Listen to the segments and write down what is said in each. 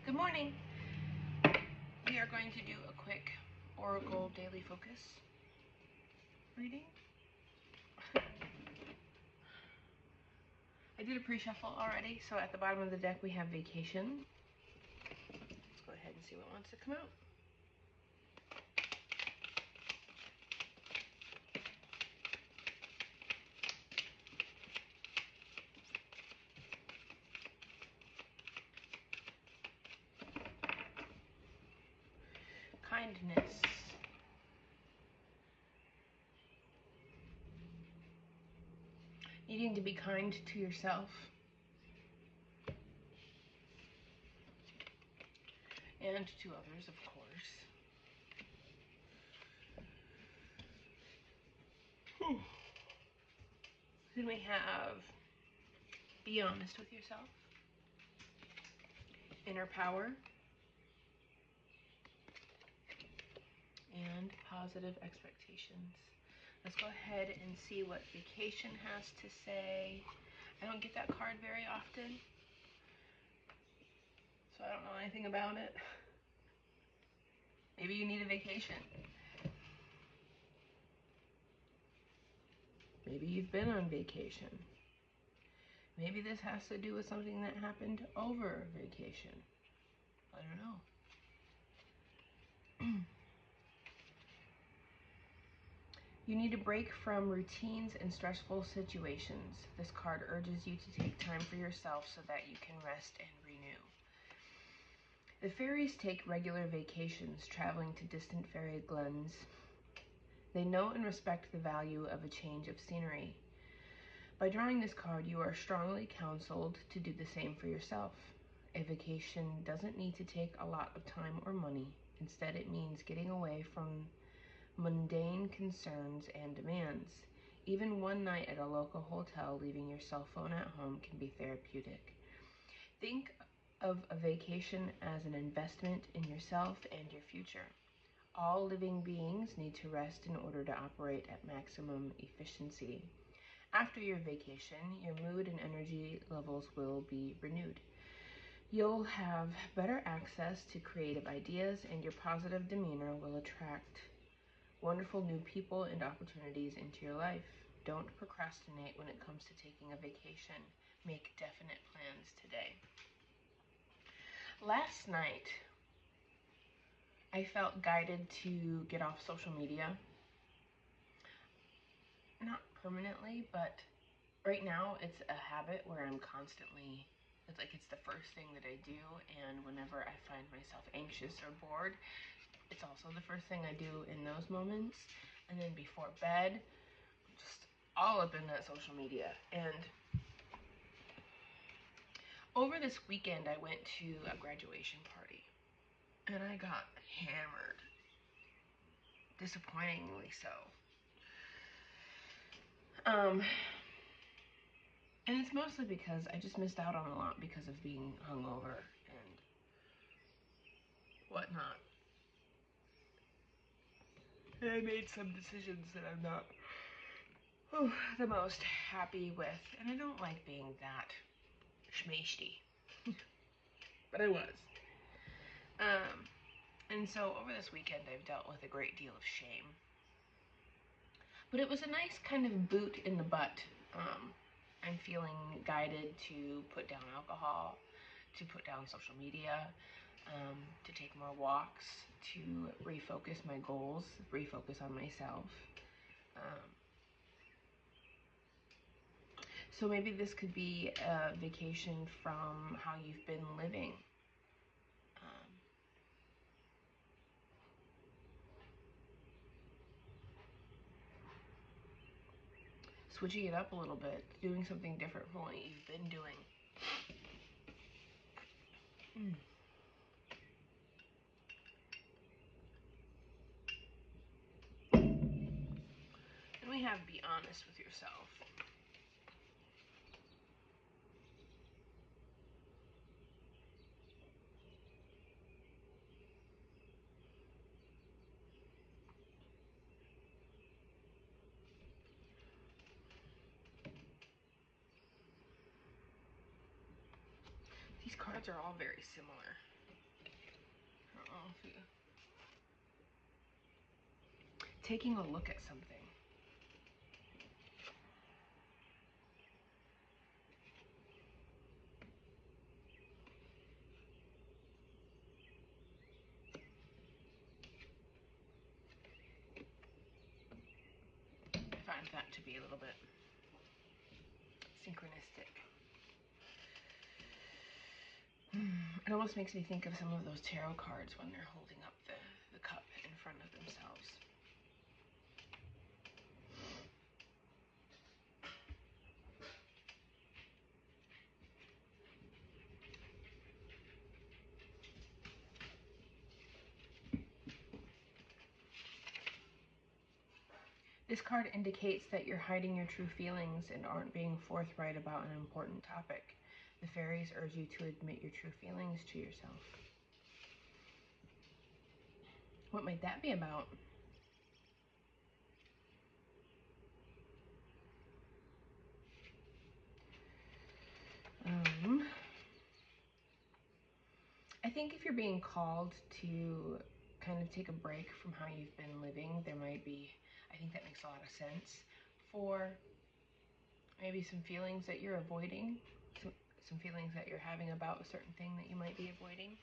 Good morning. We are going to do a quick Oracle Daily Focus reading. I did a pre-shuffle already, so at the bottom of the deck we have Vacation. Let's go ahead and see what wants to come out. Kindness. Needing to be kind to yourself and to others, of course. Then we have Be honest with yourself, Inner power, and Positive expectations. Let's go ahead and see what Vacation has to say. I don't get that card very often, so I don't know anything about it. Maybe you need a vacation. Maybe you've been on vacation. Maybe this has to do with something that happened over vacation. I don't know. You need a break from routines and stressful situations. This card urges you to take time for yourself so that you can rest and renew. The fairies take regular vacations, traveling to distant fairy glens. They know and respect the value of a change of scenery. By drawing this card, you are strongly counseled to do the same for yourself. A vacation doesn't need to take a lot of time or money. Instead, it means getting away from mundane concerns and demands. Even one night at a local hotel, leaving your cell phone at home, can be therapeutic. Think of a vacation as an investment in yourself and your future. All living beings need to rest in order to operate at maximum efficiency. After your vacation, your mood and energy levels will be renewed. You'll have better access to creative ideas, and your positive demeanor will attract wonderful new people and opportunities into your life. Don't procrastinate when it comes to taking a vacation. Make definite plans today. Last night, I felt guided to get off social media. Not permanently, but right now it's a habit where I'm constantly, it's the first thing that I do, and whenever I find myself anxious or bored, it's also the first thing I do in those moments. And then before bed, I'm just all up in that social media. And over this weekend, I went to a graduation party, and I got hammered. Disappointingly so. And it's mostly because I just missed out on a lot because of being hungover and whatnot. And I made some decisions that I'm not the most happy with. And I don't like being that schmashty. But I was. And so over this weekend, I've dealt with a great deal of shame. But it was a nice kind of boot in the butt. I'm feeling guided to put down alcohol, to put down social media, to take more walks, to refocus my goals, refocus on myself. So maybe this could be a vacation from how you've been living. Switching it up a little bit, doing something different from what you've been doing. And we have Be honest with yourself. These cards are all very similar. know if you... Taking a look at something. I find that to be a little bit synchronistic. It almost makes me think of some of those tarot cards when they're holding up the cup in front of themselves. This card indicates that you're hiding your true feelings and aren't being forthright about an important topic. The fairies urge you to admit your true feelings to yourself. What might that be about? I think if you're being called to kind of take a break from how you've been living, there might be, I think that makes a lot of sense, for maybe some feelings that you're avoiding, some feelings that you're having about a certain thing that you might be avoiding.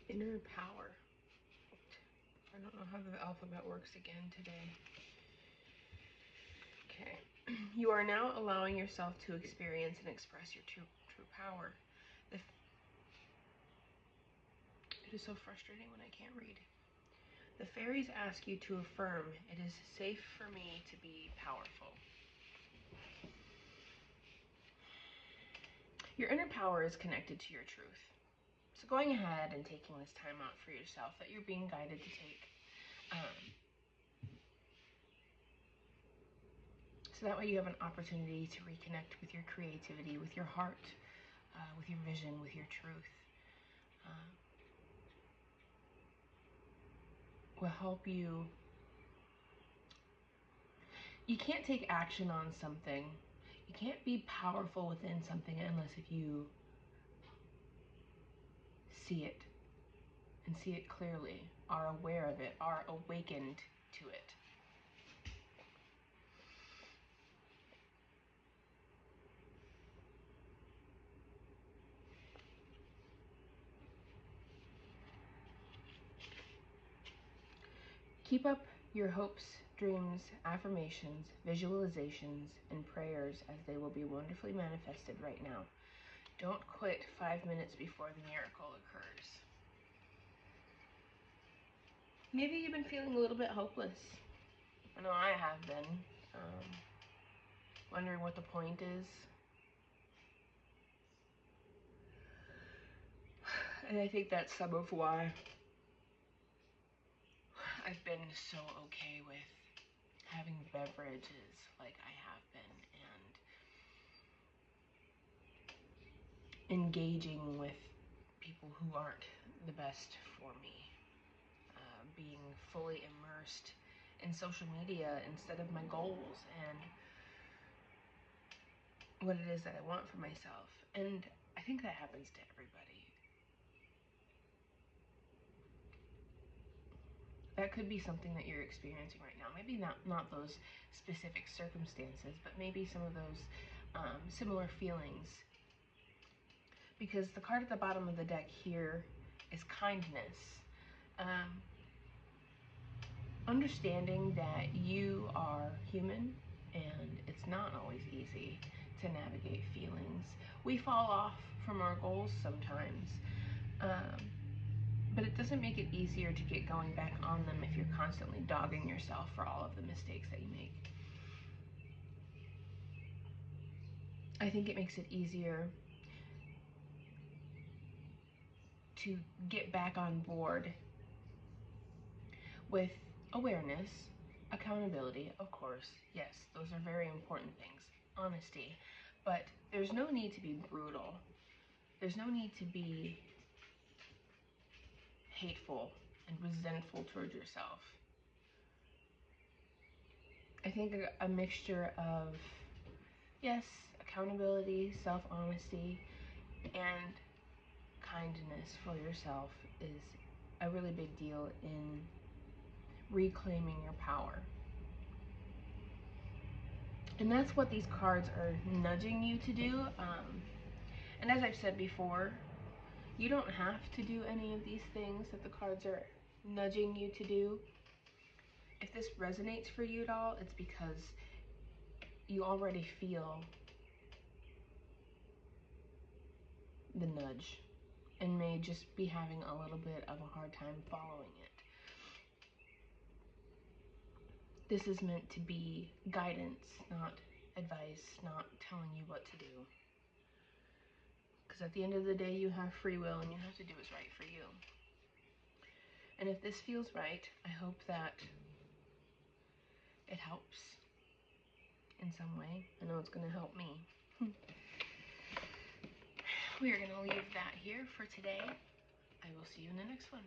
Inner power. I don't know how the alphabet works again today. Okay. You are now allowing yourself to experience and express your true power. It is so frustrating when I can't read. The fairies ask you to affirm, it is safe for me to be powerful. Your inner power is connected to your truth. So going ahead and taking this time out for yourself that you're being guided to take. So that way you have an opportunity to reconnect with your creativity, with your heart, with your vision, with your truth. Will help you. You can't take action on something. You can't be powerful within something unless if you see it and see it clearly, are aware of it, are awakened to it. Keep up your hopes, dreams, affirmations, visualizations, and prayers as they will be wonderfully manifested right now. Don't quit 5 minutes before the miracle occurs. Maybe you've been feeling a little bit hopeless. I know I have been. Wondering what the point is. And I think that's some of why I've been so okay with having beverages like I have been and engaging with people who aren't the best for me. Being fully immersed in social media instead of my goals and what it is that I want for myself. And I think that happens to everybody. That could be something that you're experiencing right now. Maybe not those specific circumstances, but maybe some of those similar feelings. Because the card at the bottom of the deck here is kindness. Understanding that you are human and it's not always easy to navigate feelings. We fall off from our goals sometimes, but it doesn't make it easier to get going back on them if you're constantly dogging yourself for all of the mistakes that you make. I think it makes it easier to get back on board with awareness, accountability, of course, yes, those are very important things, honesty, but there's no need to be brutal. There's no need to be hateful and resentful towards yourself. I think a mixture of, yes, accountability, self-honesty, and kindness for yourself is a really big deal in reclaiming your power. And that's what these cards are nudging you to do. And as I've said before, you don't have to do any of these things that the cards are nudging you to do. If this resonates for you at all, it's because you already feel the nudge and may just be having a little bit of a hard time following it. This is meant to be guidance, not advice, not telling you what to do. Because at the end of the day, you have free will and you have to do what's right for you. And if this feels right, I hope that it helps in some way. I know it's going to help me. We are going to leave that here for today. I will see you in the next one.